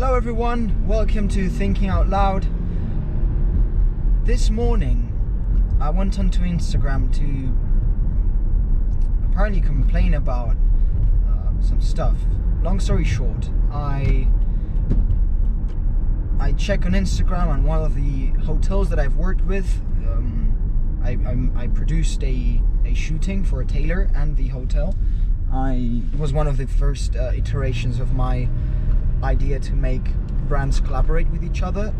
Hello everyone, welcome to Thinking Out Loud. This morning I went onto Instagram to apparently complain about some stuff. Long story short, I check on Instagram on one of the hotels that I've worked with. I produced a shooting for a tailor and the hotel. It was one of the first iterations of my idea to make brands collaborate with each other.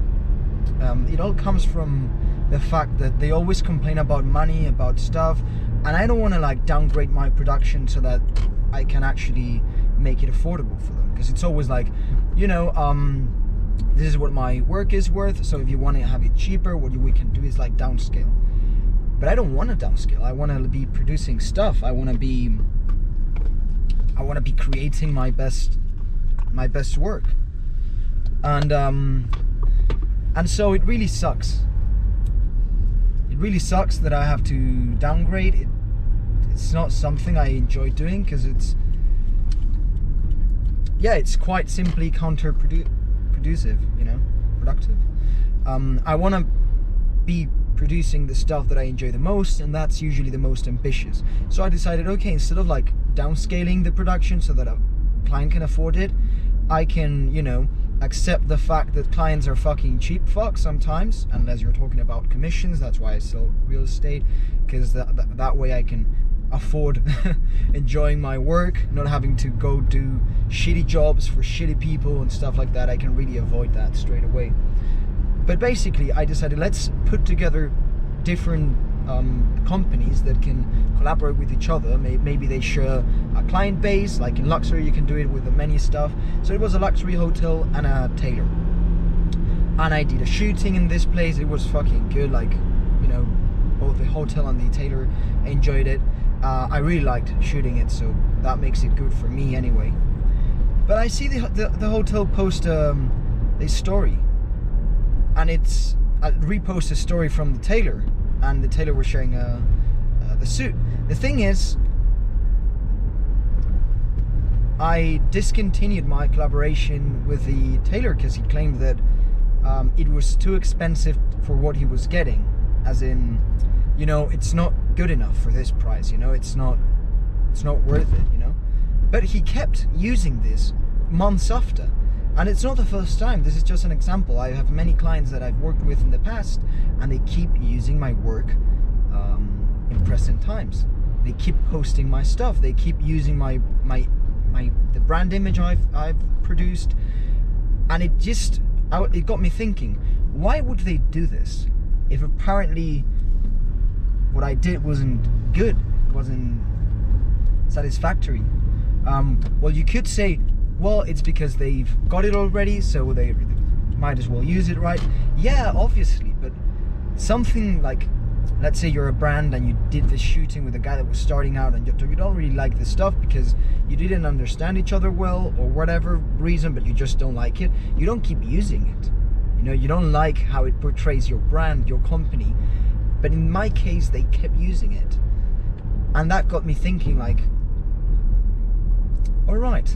It all comes from the fact that they always complain about money, about stuff, and I don't want to like downgrade my production so that I can actually make it affordable for them, because it's always like, you know, this is what my work is worth, so if you want to have it cheaper, what we can do is like downscale. But I don't want to downscale. I want to be producing stuff. I want to be creating my best work, and so it really sucks. It really sucks that I have to downgrade it. It's not something I enjoy doing, because it's quite simply productive, you know, productive. I want to be producing the stuff that I enjoy the most, and that's usually the most ambitious. So I decided, okay, instead of like downscaling the production so that a client can afford it, I can, you know, accept the fact that clients are fucking cheap fucks sometimes, unless you're talking about commissions. That's why I sell real estate, because that way I can afford enjoying my work, not having to go do shitty jobs for shitty people and stuff like that. I can really avoid that straight away. But basically I decided, let's put together different companies that can collaborate with each other. Maybe they share a client base. Like in luxury, you can do it with the many stuff. So it was a luxury hotel and a tailor, and I did a shooting in this place. It was fucking good. Like, you know, both the hotel and the tailor enjoyed it. I really liked shooting it, so that makes it good for me anyway. But I see the hotel post a story, and I repost a story from the tailor, and the tailor was sharing the suit. The thing is, I discontinued my collaboration with the tailor because he claimed that it was too expensive for what he was getting. As in, you know, it's not good enough for this price, you know, it's not worth it, you know. But he kept using this months after. And it's not the first time. This is just an example. I have many clients that I've worked with in the past, and they keep using my work in present times. They keep posting my stuff. They keep using the brand image I've produced, and it got me thinking, why would they do this if apparently what I did wasn't good, wasn't satisfactory? Well, you could say, well, it's because they've got it already, so they might as well use it, right? Yeah, obviously, but something like, let's say you're a brand and you did this shooting with a guy that was starting out, and you don't really like the stuff because you didn't understand each other well, or whatever reason, but you just don't like it. You don't keep using it. You know, you don't like how it portrays your brand, your company. But in my case, they kept using it. And that got me thinking, like, all right.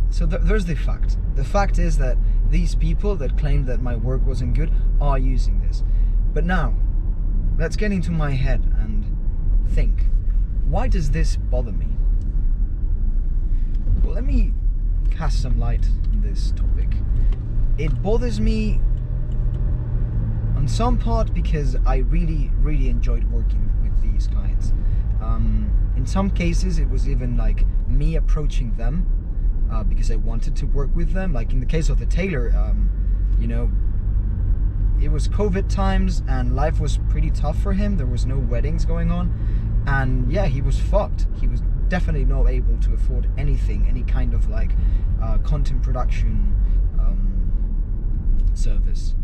So there's the fact. The fact is that these people that claimed that my work wasn't good are using this. But now, let's get into my head and think, why does this bother me? Well, let me cast some light on this topic. It bothers me on some part because I really, really enjoyed working with these clients. In some cases, it was even like me approaching them, because I wanted to work with them. Like in the case of the tailor, you know, it was COVID times and life was pretty tough for him. There was no weddings going on, and yeah, he was fucked. He was definitely not able to afford anything, any kind of like content production service.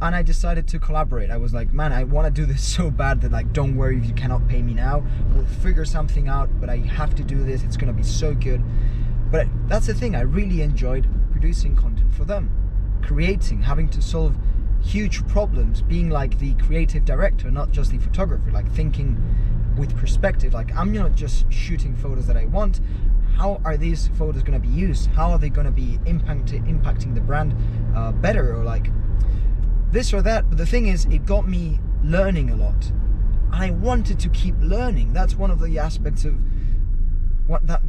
And I decided to collaborate. I was like, man, I want to do this so bad that, like, don't worry if you cannot pay me now. We'll figure something out, but I have to do this. It's gonna be so good. But that's the thing, I really enjoyed producing content for them, creating, having to solve huge problems, being like the creative director, not just the photographer, like thinking with perspective. Like, I'm not just shooting photos that I want. how are these photos going to be used? How are they going to be impacting the brand better, or like this or that? But the thing is, it got me learning a lot, and I wanted to keep learning. That's one of the aspects of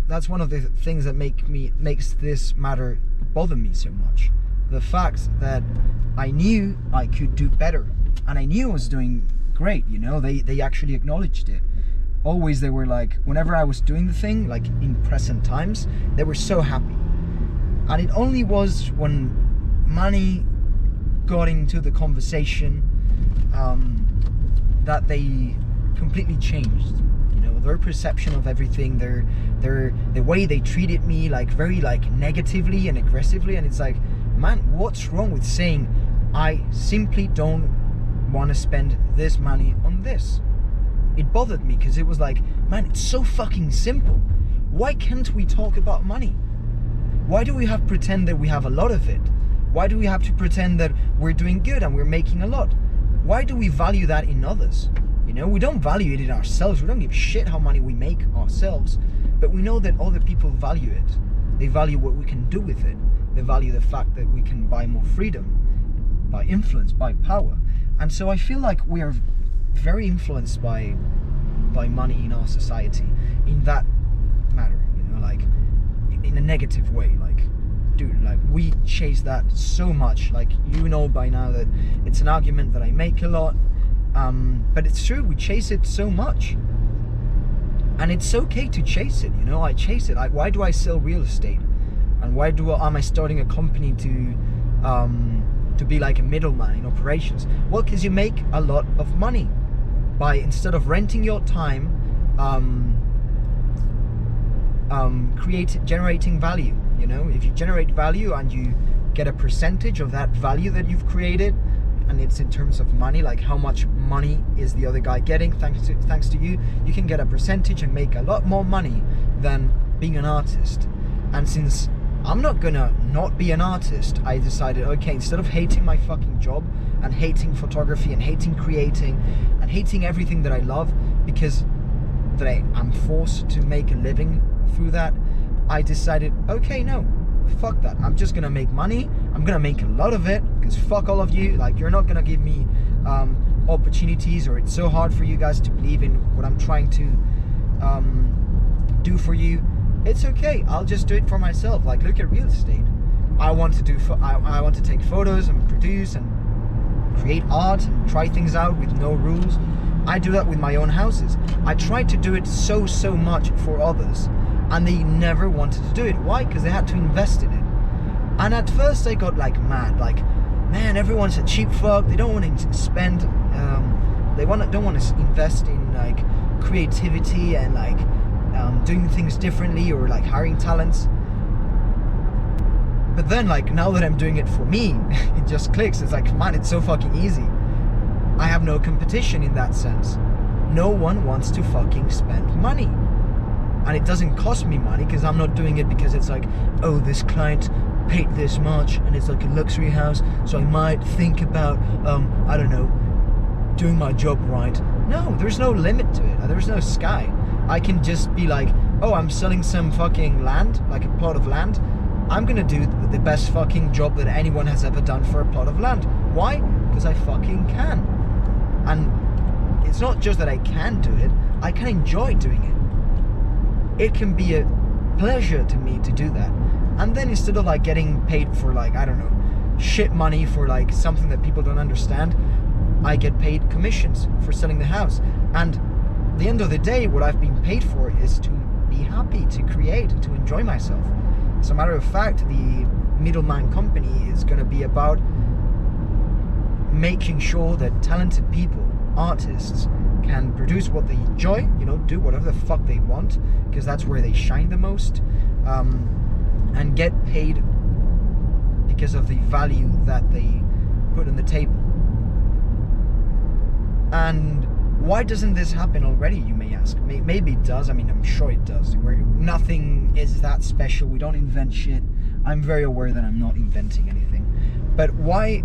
that's one of the things that makes this matter bother me so much. The fact that I knew I could do better, and I knew I was doing great. You know, they actually acknowledged it. Always they were like, whenever I was doing the thing, like in present times, they were so happy. And it only was when money got into the conversation that they completely changed. You know, their perception of everything, the way they treated me, like very like negatively and aggressively. And it's like, man, what's wrong with saying I simply don't want to spend this money on this? It bothered me because it was like, man, it's so fucking simple. Why can't we talk about money? Why do we have to pretend that we have a lot of it? Why do we have to pretend that we're doing good and we're making a lot? Why do we value that in others? You know, we don't value it in ourselves. We don't give a shit how money we make ourselves, but we know that other people value it. They value what we can do with it. They value the fact that we can buy more freedom, by influence, by power. And so I feel like we are very influenced by money in our society in that matter, you know, like in a negative way. Like, dude, like we chase that so much. Like, you know by now that it's an argument that I make a lot, but it's true, we chase it so much, and it's okay to chase it. You know, I chase it. Why do I sell real estate, and why am I starting a company to be like a middleman in operations? Well, because you make a lot of money by, instead of renting your time, generating value. You know, if you generate value and you get a percentage of that value that you've created, and it's in terms of money, like how much money is the other guy getting thanks to you, you can get a percentage and make a lot more money than being an artist. And since I'm not gonna not be an artist, I decided, okay, instead of hating my fucking job and hating photography and hating creating and hating everything that I love because that I'm forced to make a living through that, I decided, okay, no, fuck that. I'm just gonna make money. I'm gonna make a lot of it because fuck all of you. Like, you're not gonna give me opportunities, or it's so hard for you guys to believe in what I'm trying to do for you. It's okay, I'll just do it for myself. Like, look at real estate. I want to take photos and produce and create art and try things out with no rules. I do that with my own houses. I tried to do it so much for others, and they never wanted to do it. Why? Because they had to invest in it. And at first I got like mad, like, man, everyone's a cheap fuck. They don't want to spend, don't want to invest in like creativity and like doing things differently, or like hiring talents. But then, like, now that I'm doing it for me, it just clicks. It's like, man, it's so fucking easy. I have no competition in that sense. No one wants to fucking spend money. And it doesn't cost me money because I'm not doing it because it's like, oh, this client paid this much and it's like a luxury house, so I might think about, I don't know, doing my job right. No, there's no limit to it. There's no sky. I can just be like, oh, I'm selling some fucking land, like a plot of land. I'm gonna do the best fucking job that anyone has ever done for a plot of land. Why? Because I fucking can. And it's not just that I can do it, I can enjoy doing it. It can be a pleasure to me to do that. And then instead of like getting paid for like, I don't know, shit money for like something that people don't understand, I get paid commissions for selling the house. And at the end of the day, what I've been paid for is to be happy, to create, to enjoy myself. As a matter of fact, the middleman company is going to be about making sure that talented people, artists, can produce what they enjoy, you know, do whatever the fuck they want, because that's where they shine the most, and get paid because of the value that they put on the table. And why doesn't this happen already, you may ask? Maybe it does. I mean, I'm sure it does. Nothing is that special. We don't invent shit. I'm very aware that I'm not inventing anything. But why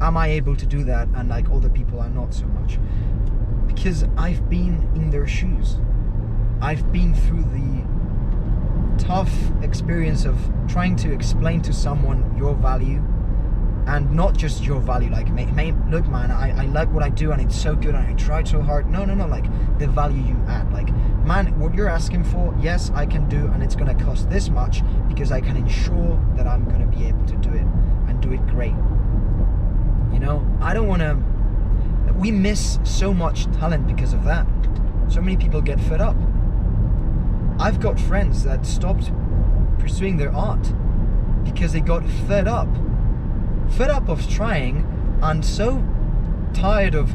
am I able to do that and like other people are not so much? Because I've been in their shoes. I've been through the tough experience of trying to explain to someone your value, and not just your value, like, look man, I like what I do and it's so good and I tried so hard. No, like the value you add. Like, man, what you're asking for, yes, I can do, and it's gonna cost this much because I can ensure that I'm gonna be able to do it and do it great. You know, I don't wanna, we miss so much talent because of that. So many people get fed up. I've got friends that stopped pursuing their art because they got fed up of trying, and so tired of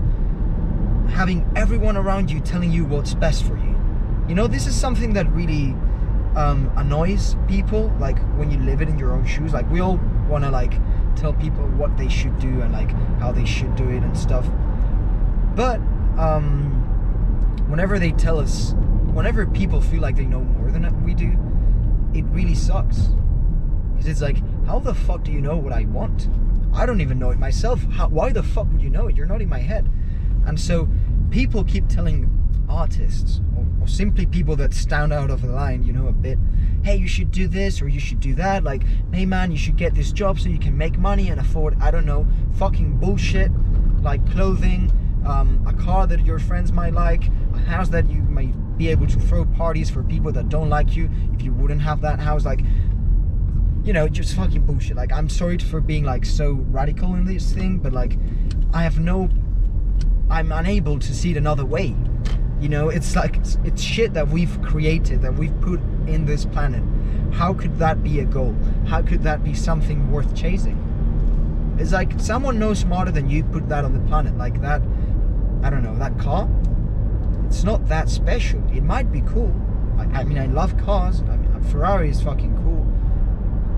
having everyone around you telling you what's best for you. You know, this is something that really annoys people, like when you live it in your own shoes. Like, we all want to like tell people what they should do and like how they should do it and stuff, but whenever they tell us, whenever people feel like they know more than we do, it really sucks. Because it's like, how the fuck do you know what I want? I don't even know it myself. Why the fuck would you know it? You're not in my head. And so people keep telling artists, or simply people that stand out of the line, you know, a bit, hey, you should do this or you should do that. Like, hey man, you should get this job so you can make money and afford, I don't know, fucking bullshit, like clothing, a car that your friends might like, a house that you might be able to throw parties for people that don't like you if you wouldn't have that house. Like, you know, just fucking bullshit. Like, I'm sorry for being like so radical in this thing, but like, I'm unable to see it another way. You know, it's like, it's shit that we've created, that we've put in this planet. How could that be a goal? How could that be something worth chasing? It's like, someone knows smarter than you put that on the planet. Like that, I don't know, that car, it's not that special. It might be cool. I mean, I love cars. I mean, a Ferrari is fucking cool,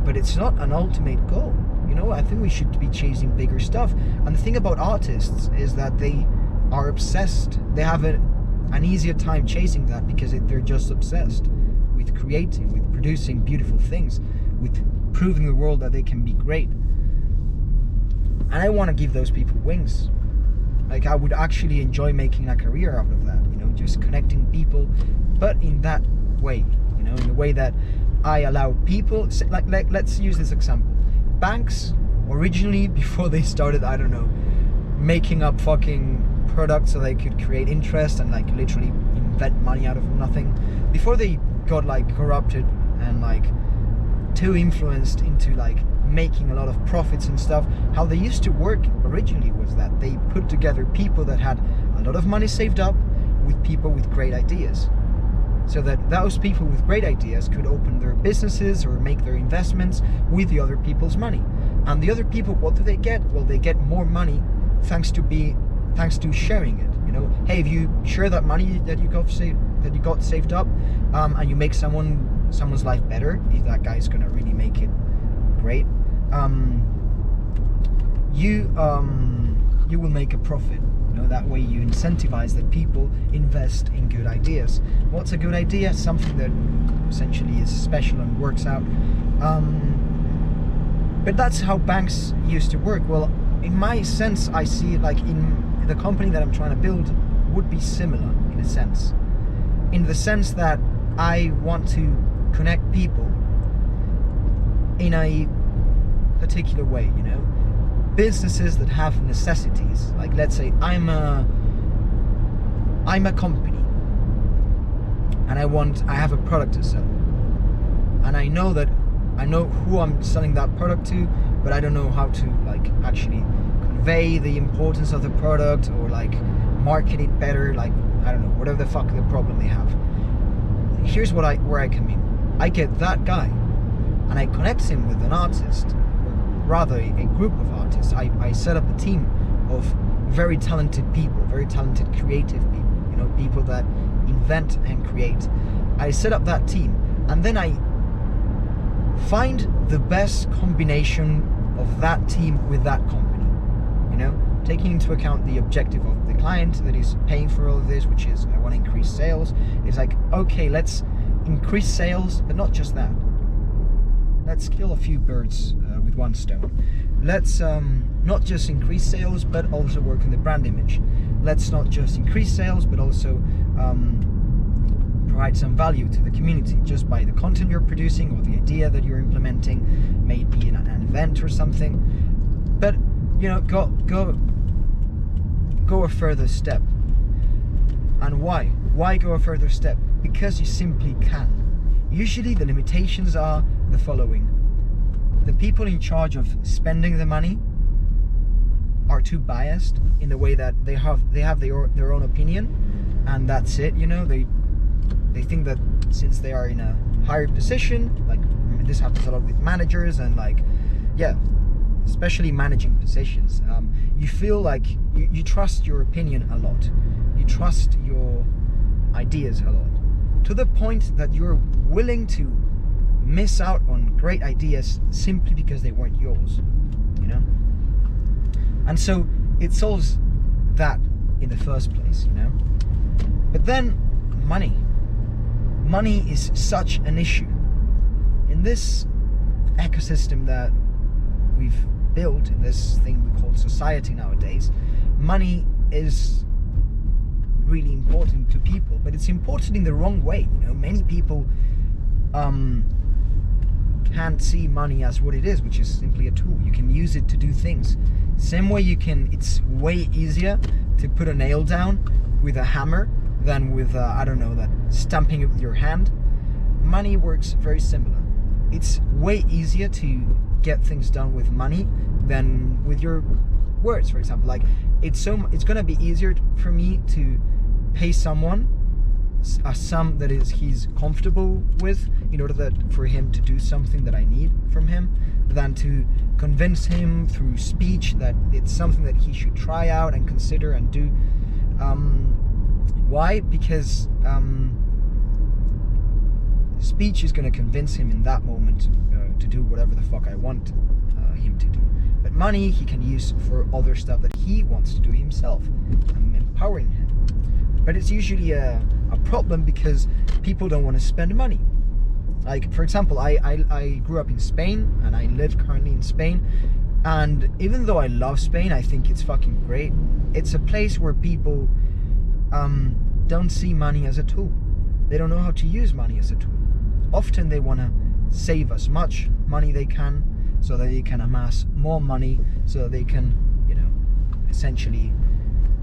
but it's not an ultimate goal. You know, I think we should be chasing bigger stuff. And the thing about artists is that they are obsessed. They have an easier time chasing that because they're just obsessed with creating, with producing beautiful things, with proving the world that they can be great. And I want to give those people wings. Like, I would actually enjoy making a career out of that, you know, just connecting people, but in that way, you know, in the way that I allow people, like let's use this example. Banks, originally, before they started, I don't know, making up fucking products so they could create interest and like literally invent money out of nothing, before they got like corrupted and like too influenced into like making a lot of profits and stuff, how they used to work originally was that they put together people that had a lot of money saved up with people with great ideas, so that those people with great ideas could open their businesses or make their investments with the other people's money. And the other people, what do they get? Well, they get more money thanks to sharing it. You know, hey, if you share that money that you got saved up, and you make someone's life better, if that guy's gonna really make it great, you will make a profit. You know, that way you incentivize that people invest in good ideas. What's a good idea? Something that essentially is special and works out. But that's how banks used to work. Well, in my sense, I see it like in the company that I'm trying to build would be similar in a sense. In the sense that I want to connect people in a particular way, you know. Businesses that have necessities, like let's say I'm a company and I have a product to sell, and I know who I'm selling that product to, but I don't know how to like actually convey the importance of the product or like market it better, like I don't know, whatever the fuck the problem they have. Here's where I come in. I get that guy and I connect him with an artist, or rather a group of artists. I set up a team of very talented people, very talented creative people, you know, people that invent and create. I set up that team, and then I find the best combination of that team with that company, you know, taking into account the objective of the client that is paying for all of this, which is I want to increase sales. It's like, okay, let's increase sales, but not just that. Let's kill a few birds with one stone. Let's not just increase sales, but also work on the brand image. Let's not just increase sales, but also provide some value to the community just by the content you're producing or the idea that you're implementing, maybe in an event or something. But go a further step. And why? Why go a further step? Because you simply can. Usually the limitations are the following. The people in charge of spending the money are too biased in the way that they have their own opinion, and that's it. They think that since they are in a higher position, like this happens a lot with managers and especially managing positions, you feel like you trust your opinion a lot, you trust your ideas a lot, to the point that you're willing to miss out on great ideas simply because they weren't yours, and so it solves that in the first place, But then money is such an issue in this ecosystem that we've built, in this thing we call society nowadays. Money is really important to people, but it's important in the wrong way. Many people can't see money as what it is, which is simply a tool. You can use it to do things. Same way it's way easier to put a nail down with a hammer than with that stamping it with your hand. Money works very similar. It's way easier to get things done with money than with your words, for example. Like it's gonna be easier for me to pay someone a sum that he's comfortable with in order for him to do something that I need from him, than to convince him through speech that it's something that he should try out and consider and do. Why? Because speech is going to convince him in that moment to do whatever the fuck I want him to do. But money he can use for other stuff that he wants to do himself. I'm empowering him. But it's usually a problem because people don't want to spend money. Like, for example, I grew up in Spain and I live currently in Spain. And even though I love Spain, I think it's fucking great. It's a place where people don't see money as a tool. They don't know how to use money as a tool. Often they want to save as much money they can so that they can amass more money, so that they can, essentially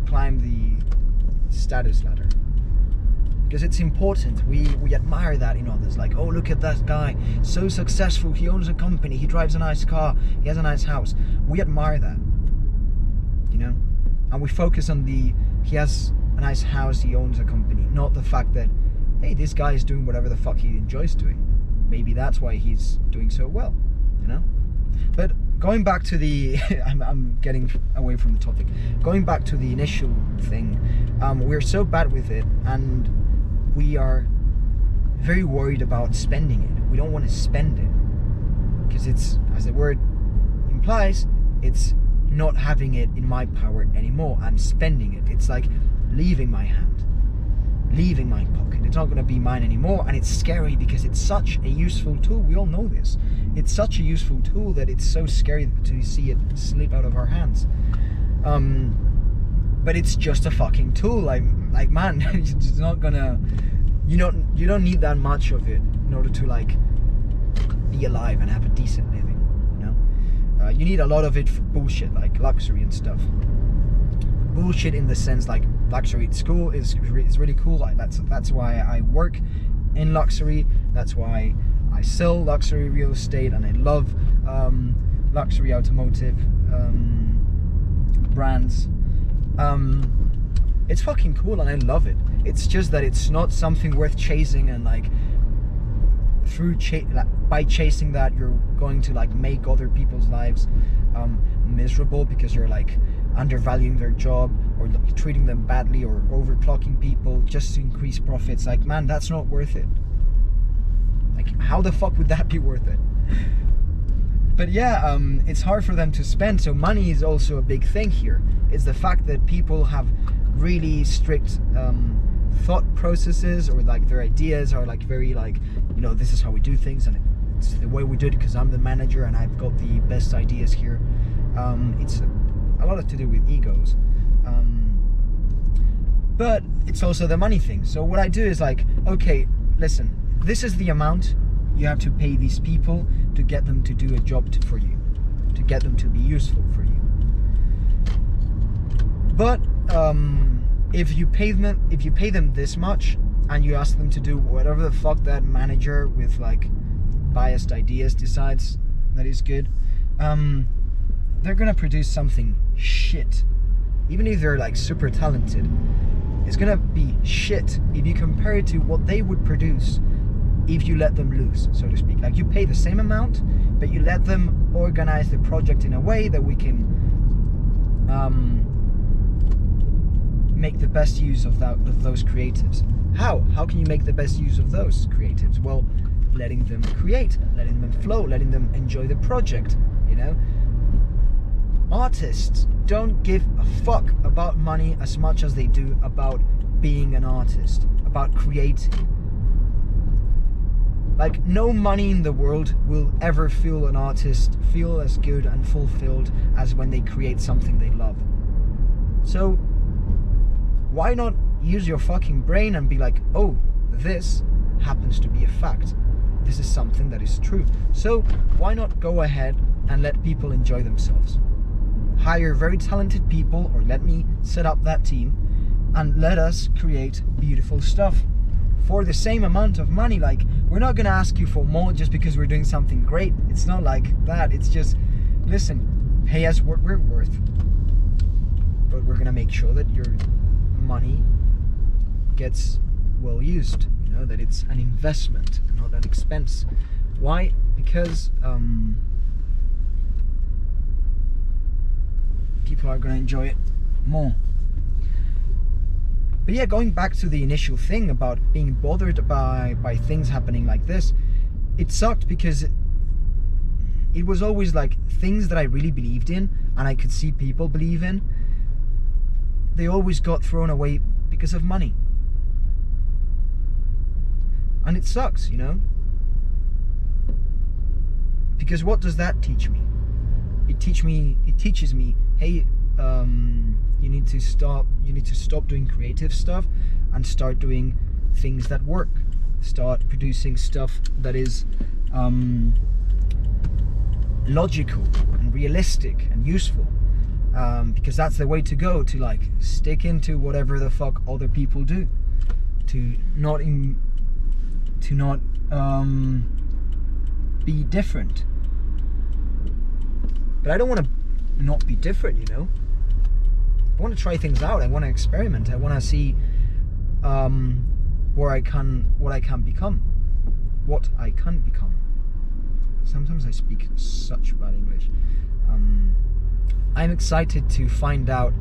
climb the status ladder. Because it's important. We admire that in others. Like, oh, look at that guy, so successful, he owns a company, he drives a nice car, he has a nice house. We admire that, and we focus on he has a nice house, he owns a company, not the fact that, hey, this guy is doing whatever the fuck he enjoys doing. Maybe that's why he's doing so well, But going back to the I'm getting away from the topic. Going back to the initial thing, we're so bad with it, and we are very worried about spending it. We don't want to spend it because it's, as the word implies, it's not having it in my power anymore. I'm spending it. It's like leaving my hand, leaving my pocket. It's not going to be mine anymore, and it's scary because it's such a useful tool. We all know this. It's such a useful tool that it's so scary to see it slip out of our hands. But it's just a fucking tool. Like man, it's not gonna. You don't need that much of it in order to be alive and have a decent living. You need a lot of it for bullshit like luxury and stuff. Bullshit in the sense like luxury at school is really cool. Like that's why I work in luxury. That's why I sell luxury real estate, and I love luxury automotive brands. It's fucking cool and I love it. It's just that it's not something worth chasing, and by chasing that you're going to make other people's lives miserable because you're undervaluing their job or treating them badly or overclocking people just to increase profits. Man, that's not worth it. How the fuck would that be worth it? But yeah, it's hard for them to spend, so money is also a big thing here. It's the fact that people have really strict thought processes, or their ideas are very this is how we do things and it's the way we do it because I'm the manager and I've got the best ideas here. It's a lot to do with egos. But it's also the money thing. So what I do is like, okay, listen, this is the amount you have to pay these people to get them to do a job for you, to get them to be useful for you. But if you pay them this much and you ask them to do whatever the fuck that manager with like biased ideas decides that is good, they're gonna produce something shit. Even if they're like super talented, it's gonna be shit if you compare it to what they would produce if you let them loose, so to speak. Like, you pay the same amount, but you let them organize the project in a way that we can make the best use of those creatives. How can you make the best use of those creatives? Well, letting them create, letting them flow, letting them enjoy the project, you know? Artists don't give a fuck about money as much as they do about being an artist, about creating. Like, no money in the world will ever feel an artist feel as good and fulfilled as when they create something they love. So why not use your fucking brain and be like, oh, this happens to be a fact. This is something that is true. So why not go ahead and let people enjoy themselves? Hire very talented people, or let me set up that team and let us create beautiful stuff for the same amount of money. Like, we're not gonna ask you for more just because we're doing something great. It's not like that. It's just, listen, pay us what we're worth, but we're gonna make sure that your money gets well used, you know, that it's an investment and not an expense. Why? Because people are going to enjoy it more. But yeah, going back to the initial thing about being bothered by things happening like this, it sucked because it was always like things that I really believed in and I could see people believe in, they always got thrown away because of money. And it sucks, you know? Because what does that teach me? It teaches me, hey, you need to stop doing creative stuff and start doing things that work. Start producing stuff that is logical and realistic and useful. Because that's the way to go, to like stick into whatever the fuck other people do, to not be different. But I don't want to not be different, you know. I want to try things out. I want to experiment. I want to see what I can become. Sometimes I speak such bad English. I'm excited to find out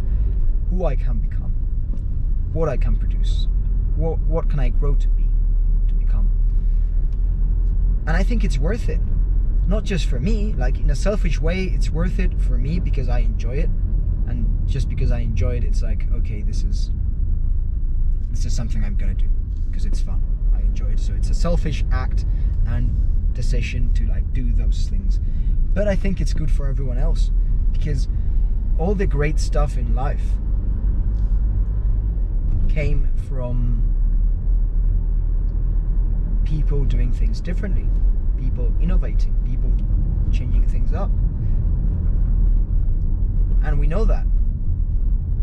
who I can become, what I can produce, what can I grow to become. And I think it's worth it. Not just for me, like in a selfish way, it's worth it for me because I enjoy it. And just because I enjoy it, it's like, okay, this is something I'm gonna do because it's fun. I enjoy it. So it's a selfish act and decision to like do those things. But I think it's good for everyone else, because all the great stuff in life came from people doing things differently, people innovating, people changing things up. And we know that.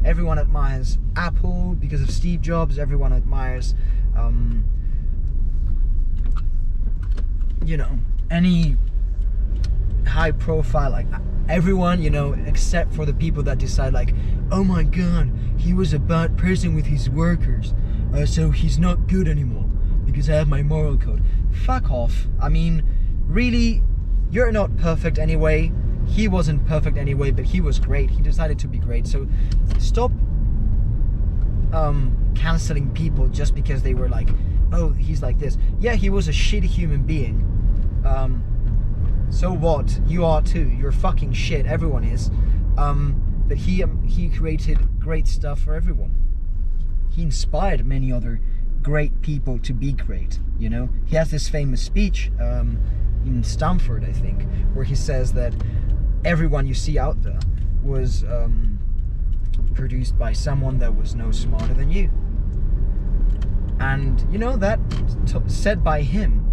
Everyone admires Apple because of Steve Jobs. Everyone admires, you know, any high profile, like everyone, you know, except for the people that decide like, oh my god, he was a bad person with his workers, so he's not good anymore because I have my moral code. Fuck off. I mean, really, you're not perfect anyway. He wasn't perfect anyway, but he was great. He decided to be great. So stop canceling people just because they were like, oh, he's like this. Yeah, he was a shitty human being. So what? You are too. You're fucking shit. Everyone is. But he created great stuff for everyone. He inspired many other great people to be great. You know, he has this famous speech in Stanford, I think, where he says that everyone you see out there was produced by someone that was no smarter than you. And you know, that said by him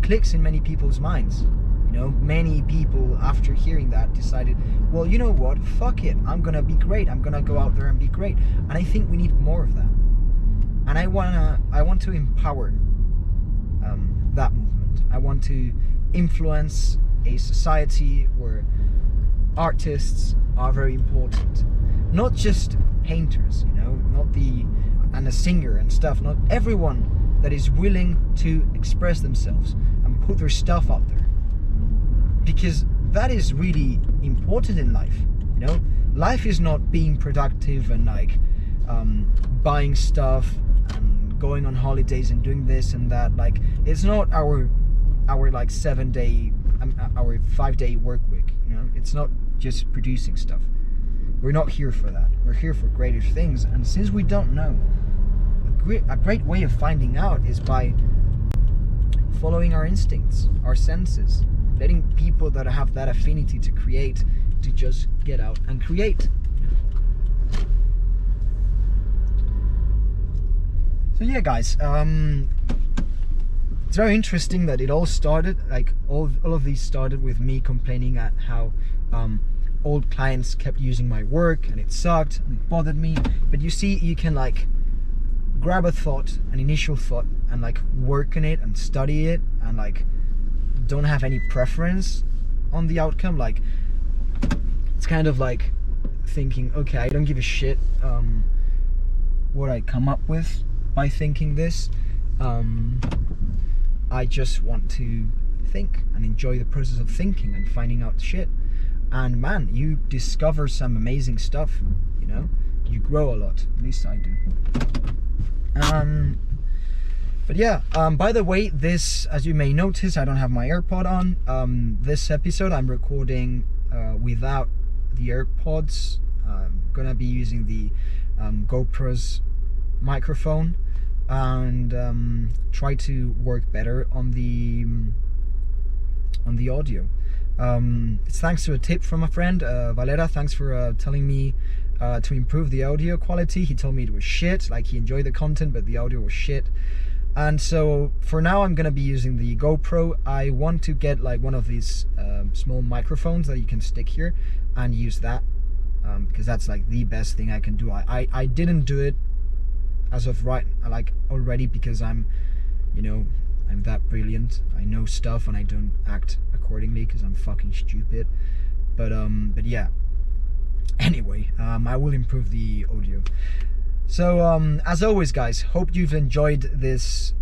clicks in many people's minds. You know, many people after hearing that decided, well, you know what, fuck it, I'm gonna be great, I'm gonna go out there and be great. And I think we need more of that. And I want to empower that movement. I want to influence a society where artists are very important. Not just painters, you know, and a singer and stuff, not everyone that is willing to express themselves and put their stuff out there. Because that is really important in life, you know? Life is not being productive and like buying stuff and going on holidays and doing this and that. Like, it's not our like 7-day, our 5-day work week, you know? It's not just producing stuff. We're not here for that. We're here for greater things. And since we don't know, a great way of finding out is by following our instincts, our senses, letting people that have that affinity to create to just get out and create. So yeah, guys, it's very interesting that it all started, like all of these started with me complaining at how old clients kept using my work and it sucked and it bothered me. But you see, you can like grab a thought, an initial thought, and like work on it and study it and like don't have any preference on the outcome. Like, it's kind of like thinking, okay, I don't give a shit what I come up with by thinking this. I just want to think and enjoy the process of thinking and finding out shit. And man, you discover some amazing stuff, you know? You grow a lot, at least I do. But yeah, by the way, this, as you may notice, I don't have my AirPod on. This episode I'm recording without the AirPods. I'm gonna be using the GoPro's microphone and try to work better on the audio. It's thanks to a tip from a friend, Valera. Thanks for telling me to improve the audio quality. He told me it was shit, like he enjoyed the content but the audio was shit. And so for now I'm gonna be using the GoPro. I want to get like one of these small microphones that you can stick here and use that, because that's like the best thing I can do. I didn't do it as of right, like already, because I'm that brilliant. I know stuff and I don't act accordingly because I'm fucking stupid. But yeah. Anyway, I will improve the audio. So as always, guys, hope you've enjoyed this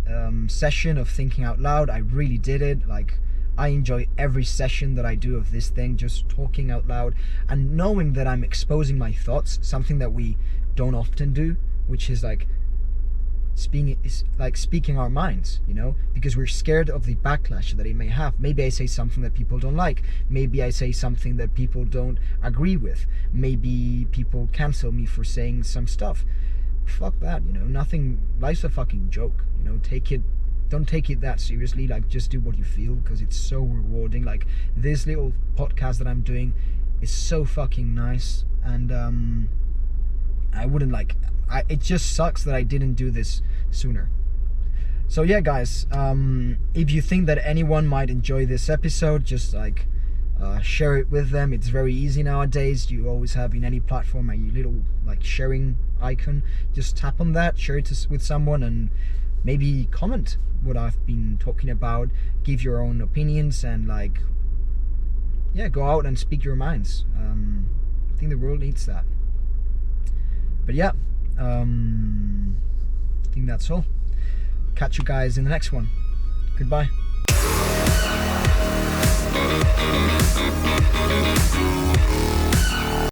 session of thinking out loud. I really did it. Like, I enjoy every session that I do of this thing, just talking out loud and knowing that I'm exposing my thoughts, something that we don't often do, which is like speaking our minds, you know, because we're scared of the backlash that it may have. Maybe I say something that people don't like. Maybe I say something that people don't agree with. Maybe people cancel me for saying some stuff. Fuck that, you know. Nothing. Life's a fucking joke, you know. Don't take it that seriously. Like, just do what you feel, because it's so rewarding. Like, this little podcast that I'm doing is so fucking nice, and I wouldn't like. It just sucks that I didn't do this sooner. So yeah, guys, if you think that anyone might enjoy this episode, just like share it with them. It's very easy nowadays. You always have in any platform a little like sharing icon. Just tap on that, share it with someone, and maybe comment what I've been talking about. Give your own opinions and like, yeah, go out and speak your minds. I think the world needs that. But yeah, I think that's all. Catch you guys in the next one. Goodbye.